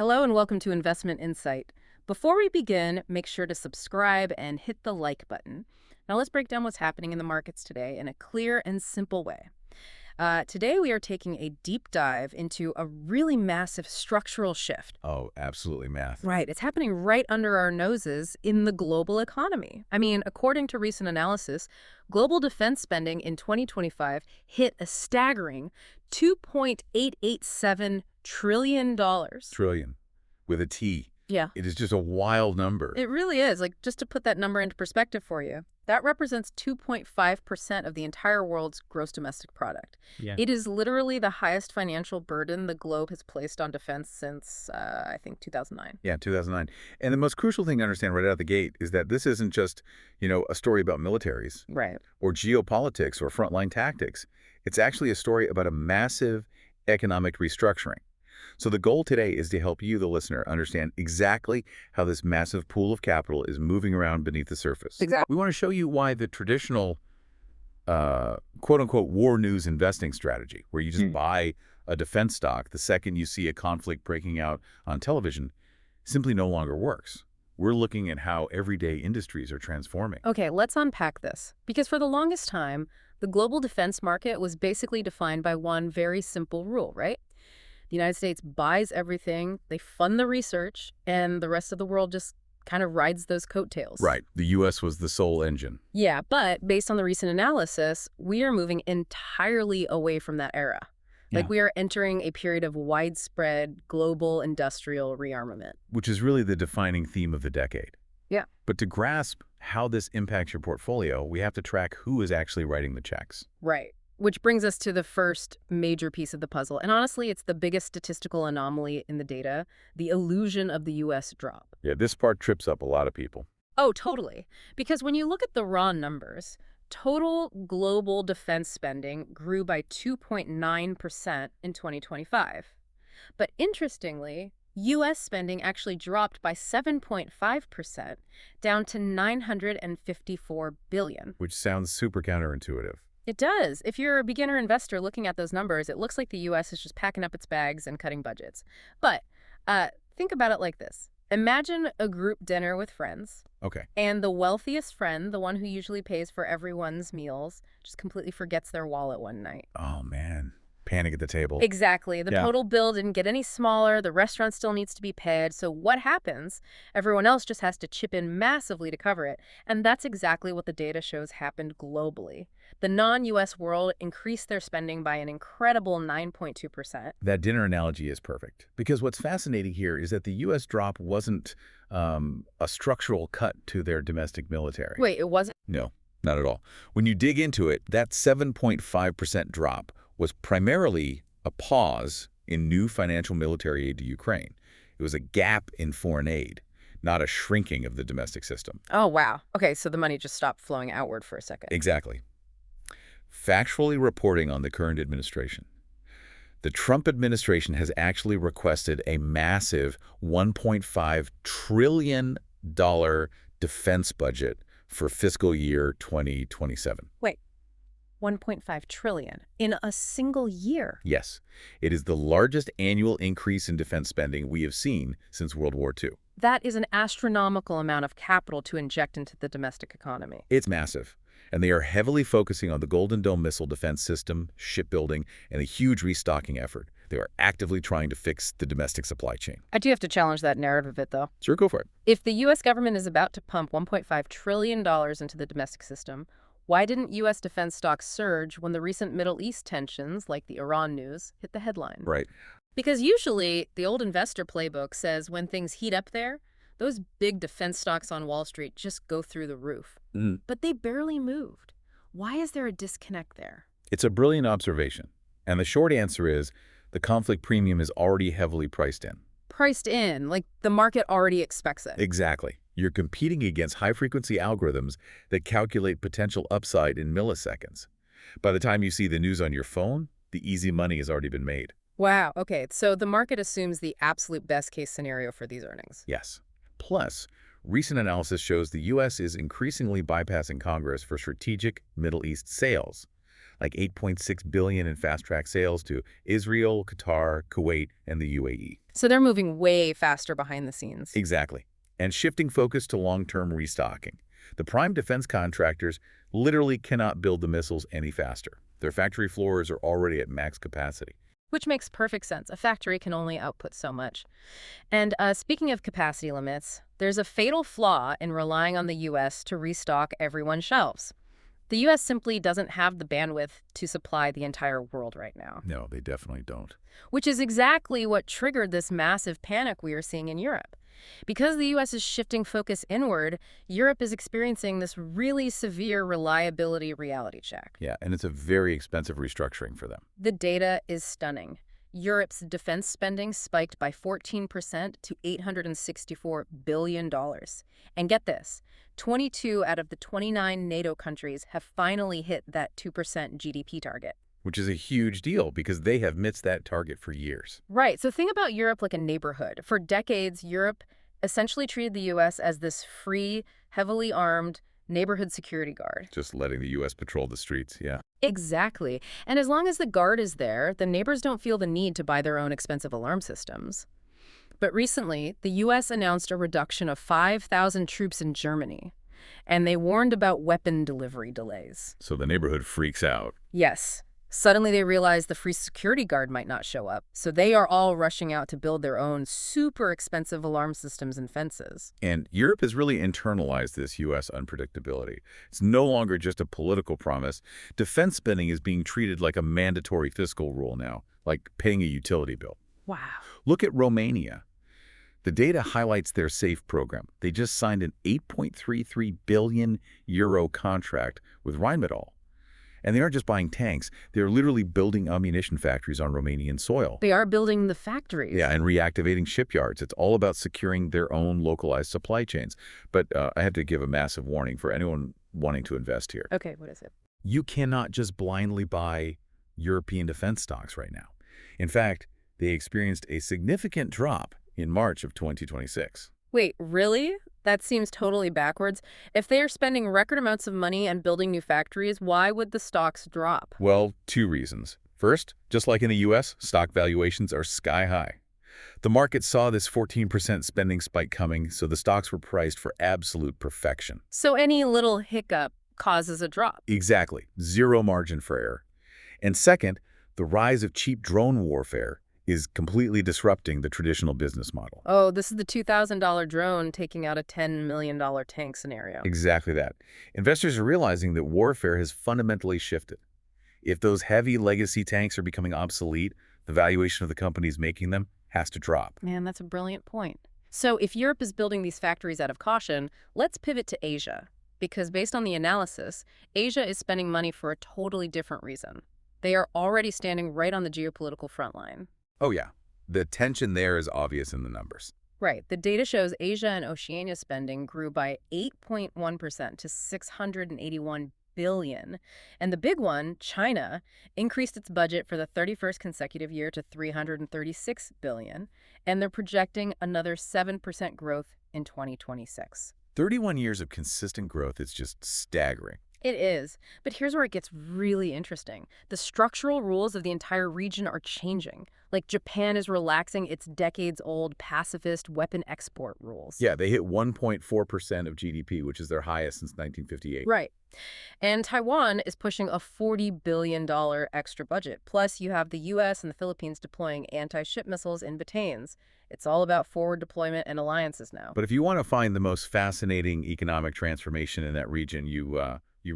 Hello and welcome to Investment Insight. Before we begin, make sure to subscribe and hit the like button. Now let's break down what's happening in the markets today in a clear and simple way. Today we are taking a deep dive into a really massive structural shift. Oh, absolutely math. Right, it's happening right under our noses in the global economy. I mean, according to recent analysis, global defense spending in 2025 hit a staggering $2.887 trillion. Trillion with a T. Yeah. It is just a wild number. It really is. Like, just to put that number into perspective for you, that represents 2.5% of the entire world's gross domestic product. Yeah. It is literally the highest financial burden the globe has placed on defense since, I think, 2009. Yeah, 2009. And the most crucial thing to understand right out of the gate is that this isn't just, a story about militaries Right. or geopolitics or frontline tactics. It's actually a story about a massive economic restructuring. So the goal today is to help you, the listener, understand exactly how this massive pool of capital is moving around beneath the surface. Exactly. We want to show you why the traditional, quote-unquote, war news investing strategy, where you just buy a defense stock the second you see a conflict breaking out on television, simply no longer works. We're looking at how everyday industries are transforming. Okay, let's unpack this. Because for the longest time, the global defense market was basically defined by one very simple rule, right? The United States buys everything, they fund the research, and the rest of the world just kind of rides those coattails. Right. The U.S. was the sole engine. Yeah, but based on the recent analysis, we are moving entirely away from that era. Like, we are entering a period of widespread global industrial rearmament. Which is really the defining theme of the decade. Yeah. But to grasp how this impacts your portfolio, we have to track who is actually writing the checks. Right. Which brings us to the first major piece of the puzzle. And honestly, it's the biggest statistical anomaly in the data, the illusion of the U.S. drop. Yeah, this part trips up a lot of people. Oh, totally. Because when you look at the raw numbers, total global defense spending grew by 2.9% in 2025. But interestingly, U.S. spending actually dropped by 7.5%, down to $954 billion. Which sounds super counterintuitive. It does. If you're a beginner investor looking at those numbers, it looks like the U.S. is just packing up its bags and cutting budgets. But think about it like this. Imagine a group dinner with friends. Okay. And the wealthiest friend, the one who usually pays for everyone's meals, just completely forgets their wallet one night. Oh, man. Panic at the table. Exactly. The total bill didn't get any smaller. The restaurant still needs to be paid. So what happens? Everyone else just has to chip in massively to cover it. And that's exactly what the data shows happened globally. The non-U.S. world increased their spending by an incredible 9.2%. That dinner analogy is perfect. Because what's fascinating here is that the U.S. drop wasn't a structural cut to their domestic military. Wait, it wasn't? No, not at all. When you dig into it, that 7.5% drop was primarily a pause in new financial military aid to Ukraine. It was a gap in foreign aid, not a shrinking of the domestic system. Oh, wow. Okay, so the money just stopped flowing outward for a second. Exactly. Factually reporting on the current administration. The Trump administration has actually requested a massive $1.5 trillion defense budget for fiscal year 2027. Wait. 1.5 trillion in a single year. Yes, it is the largest annual increase in defense spending we have seen since World War II. That is an astronomical amount of capital to inject into the domestic economy. It's massive, and they are heavily focusing on the Golden Dome missile defense system, shipbuilding, and a huge restocking effort. They are actively trying to fix the domestic supply chain. I do have to challenge that narrative a bit, though. Sure, go for it. If the U.S. government is about to pump $1.5 trillion into the domestic system, why didn't U.S. defense stocks surge when the recent Middle East tensions, like the Iran news, hit the headline? Right. Because usually the old investor playbook says when things heat up there, those big defense stocks on Wall Street just go through the roof. But they barely moved. Why is there a disconnect there? It's a brilliant observation. And the short answer is the conflict premium is already heavily priced in. Priced in, like the market already expects it. Exactly. You're competing against high-frequency algorithms that calculate potential upside in milliseconds. By the time you see the news on your phone, the easy money has already been made. Wow. Okay, so the market assumes the absolute best-case scenario for these earnings. Yes. Plus, recent analysis shows the U.S. is increasingly bypassing Congress for strategic Middle East sales. like $8.6 billion in fast-track sales to Israel, Qatar, Kuwait, and the UAE. So they're moving way faster behind the scenes. Exactly. And shifting focus to long-term restocking. The prime defense contractors literally cannot build the missiles any faster. Their factory floors are already at max capacity. Which makes perfect sense. A factory can only output so much. And speaking of capacity limits, there's a fatal flaw in relying on the U.S. to restock everyone's shelves. The U.S. simply doesn't have the bandwidth to supply the entire world right now, No, they definitely don't. which is exactly what triggered this massive panic we are seeing in Europe. Because the U.S. is shifting focus inward, Europe is experiencing this really severe reliability reality check. Yeah, and it's a very expensive restructuring for them. The data is stunning. Europe's defense spending spiked by 14% to $864 billion. And get this, 22 out of the 29 NATO countries have finally hit that 2% GDP target. Which is a huge deal because they have missed that target for years. Right, so think about Europe like a neighborhood. For decades, Europe essentially treated the U.S. as this free, heavily armed neighborhood security guard. Just letting the U.S. patrol the streets, yeah. Exactly. And as long as the guard is there, the neighbors don't feel the need to buy their own expensive alarm systems. But recently, the U.S. announced a reduction of 5,000 troops in Germany, and they warned about weapon delivery delays. So the neighborhood freaks out. Yes. Suddenly they realize the free security guard might not show up, so they are all rushing out to build their own super expensive alarm systems and fences. And Europe has really internalized this U.S. unpredictability. It's no longer just a political promise. Defense spending is being treated like a mandatory fiscal rule now, like paying a utility bill. Wow. Look at Romania. The data highlights their SAFE program. They just signed an 8.33 billion euro contract with Rheinmetall. And they aren't just buying tanks. They're literally building ammunition factories on Romanian soil. They are building the factories. Yeah, and reactivating shipyards. It's all about securing their own localized supply chains. But I have to give a massive warning for anyone wanting to invest here. Okay, what is it? You cannot just blindly buy European defense stocks right now. In fact, they experienced a significant drop in March of 2026. Wait, really? That seems totally backwards. If they are spending record amounts of money and building new factories, why would the stocks drop? Well, two reasons. First, just like in the U.S., stock valuations are sky high. The market saw this 14% spending spike coming, so the stocks were priced for absolute perfection. So any little hiccup causes a drop. Exactly. Zero margin for error. And second, the rise of cheap drone warfare is completely disrupting the traditional business model. Oh, this is the $2,000 drone taking out a $10 million tank scenario. Exactly that. Investors are realizing that warfare has fundamentally shifted. If those heavy legacy tanks are becoming obsolete, the valuation of the companies making them has to drop. Man, that's a brilliant point. So if Europe is building these factories out of caution, let's pivot to Asia. Because based on the analysis, Asia is spending money for a totally different reason. They are already standing right on the geopolitical front line. Oh yeah, the tension there is obvious in the numbers. Right. The data shows Asia and Oceania spending grew by 8.1% to $681 billion. And the big one, China, increased its budget for the 31st consecutive year to $336 billion. And they're projecting another 7% growth in 2026. 31 years of consistent growth is just staggering. It is. But here's where it gets really interesting. The structural rules of the entire region are changing. Like Japan is relaxing its decades-old pacifist weapon export rules. Yeah, they hit 1.4% of GDP, which is their highest since 1958. Right. And Taiwan is pushing a $40 billion extra budget. Plus, you have the U.S. and the Philippines deploying anti-ship missiles in Batanes. It's all about forward deployment and alliances now. But if you want to find the most fascinating economic transformation in that region, you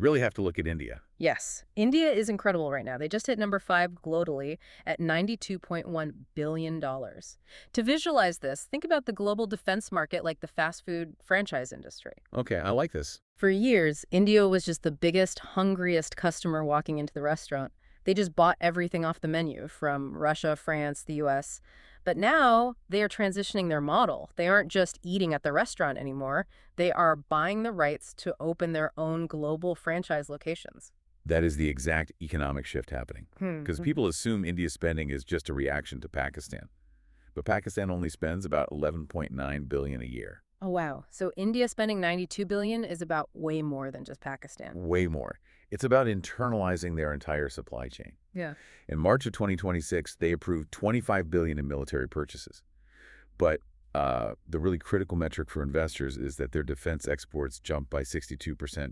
really have to look at India. Yes. India is incredible right now. They just hit number 5 globally at $92.1 billion. To visualize this, think about the global defense market like the fast food franchise industry. Okay, I like this. For years, India was just the biggest, hungriest customer walking into the restaurant. They just bought everything off the menu from Russia, France, the U.S. But now they are transitioning their model. They aren't just eating at the restaurant anymore. They are buying the rights to open their own global franchise locations. That is the exact economic shift happening. Because people assume India's spending is just a reaction to Pakistan. But Pakistan only spends about $11.9 billion a year. Oh, wow. So India spending $92 billion is about way more than just Pakistan. Way more. It's about internalizing their entire supply chain. Yeah. In March of 2026, they approved $25 billion in military purchases. But the really critical metric for investors is that their defense exports jumped by 62%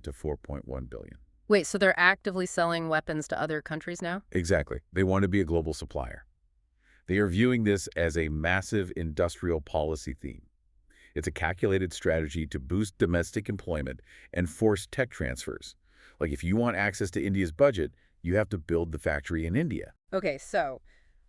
to $4.1 billion. Wait, so they're actively selling weapons to other countries now? Exactly. They want to be a global supplier. They are viewing this as a massive industrial policy theme. It's a calculated strategy to boost domestic employment and force tech transfers. Like if you want access to India's budget, you have to build the factory in India. Okay, so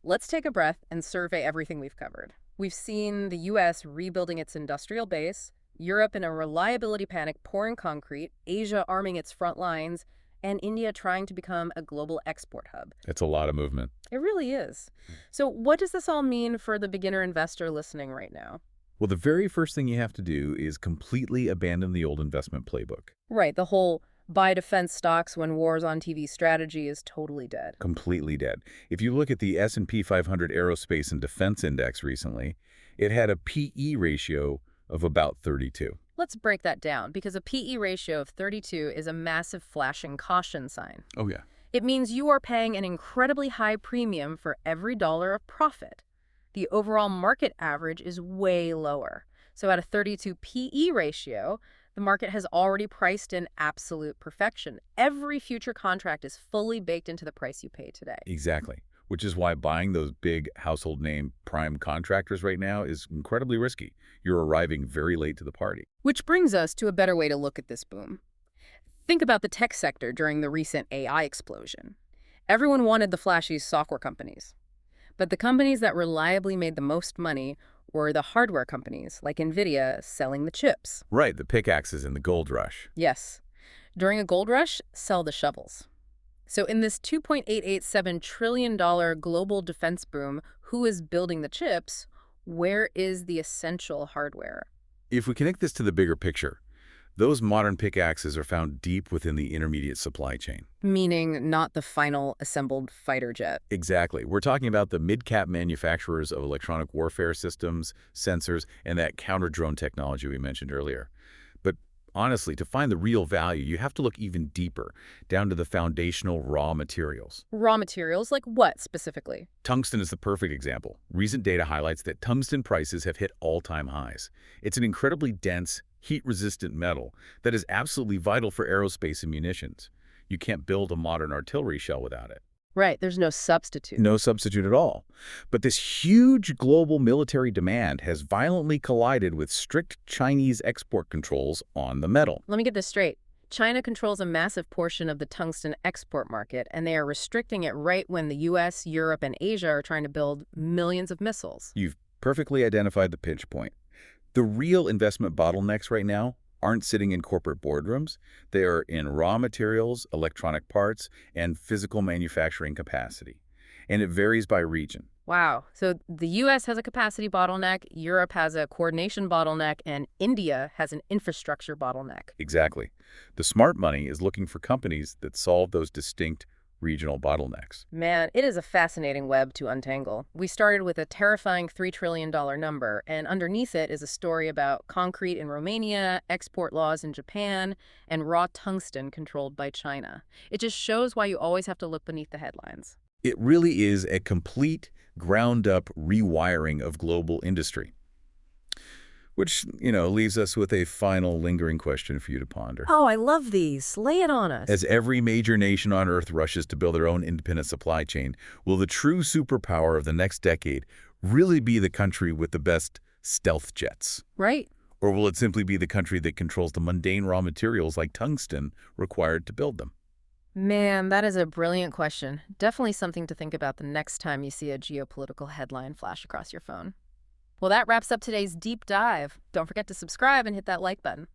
let's take a breath and survey everything we've covered. We've seen the U.S. rebuilding its industrial base, Europe in a reliability panic pouring concrete, Asia arming its front lines, and India trying to become a global export hub. It's a lot of movement. It really is. So what does this all mean for the beginner investor listening right now? Well, the very first thing you have to do is completely abandon the old investment playbook. Right, the whole buy defense stocks when war's on TV strategy is totally dead. Completely dead. If you look at the S&P 500 Aerospace and Defense Index recently, it had a PE ratio of about 32. Let's break that down, because a PE ratio of 32 is a massive flashing caution sign. Oh, yeah. It means you are paying an incredibly high premium for every dollar of profit. The overall market average is way lower. So at a 32 PE ratio, the market has already priced in absolute perfection. Every future contract is fully baked into the price you pay today. Exactly. Which is why buying those big household name prime contractors right now is incredibly risky. You're arriving very late to the party. Which brings us to a better way to look at this boom. Think about the tech sector during the recent AI explosion. Everyone wanted the flashy software companies. But the companies that reliably made the most money were the hardware companies, like NVIDIA, selling the chips. Right, the pickaxes in the gold rush. Yes. During a gold rush, sell the shovels. So in this $2.887 trillion global defense boom, who is building the chips? Where is the essential hardware? If we connect this to the bigger picture, those modern pickaxes are found deep within the intermediate supply chain. Meaning not the final assembled fighter jet. Exactly. We're talking about the mid-cap manufacturers of electronic warfare systems, sensors, and that counter-drone technology we mentioned earlier. But honestly, to find the real value, you have to look even deeper, down to the foundational raw materials. Raw materials like what specifically? Tungsten is the perfect example. Recent data highlights that tungsten prices have hit all-time highs. It's an incredibly dense, heat-resistant metal that is absolutely vital for aerospace and munitions. You can't build a modern artillery shell without it. Right, there's no substitute. No substitute at all. But this huge global military demand has violently collided with strict Chinese export controls on the metal. Let me get this straight. China controls a massive portion of the tungsten export market, and they are restricting it right when the US, Europe, and Asia are trying to build millions of missiles. You've perfectly identified the pinch point. The real investment bottlenecks right now aren't sitting in corporate boardrooms. They are in raw materials, electronic parts, and physical manufacturing capacity. And it varies by region. Wow. So the US has a capacity bottleneck, Europe has a coordination bottleneck, and India has an infrastructure bottleneck. Exactly. The smart money is looking for companies that solve those distinct regional bottlenecks. Man, it is a fascinating web to untangle. We started with a terrifying $3 trillion number, and underneath it is a story about concrete in Romania, export laws in Japan, and raw tungsten controlled by China. It just shows why you always have to look beneath the headlines. It really is a complete, ground-up rewiring of global industry. Which, leaves us with a final lingering question for you to ponder. Oh, I love these. Lay it on us. As every major nation on Earth rushes to build their own independent supply chain, will the true superpower of the next decade really be the country with the best stealth jets? Right. Or will it simply be the country that controls the mundane raw materials like tungsten required to build them? Man, that is a brilliant question. Definitely something to think about the next time you see a geopolitical headline flash across your phone. Well, that wraps up today's deep dive. Don't forget to subscribe and hit that like button.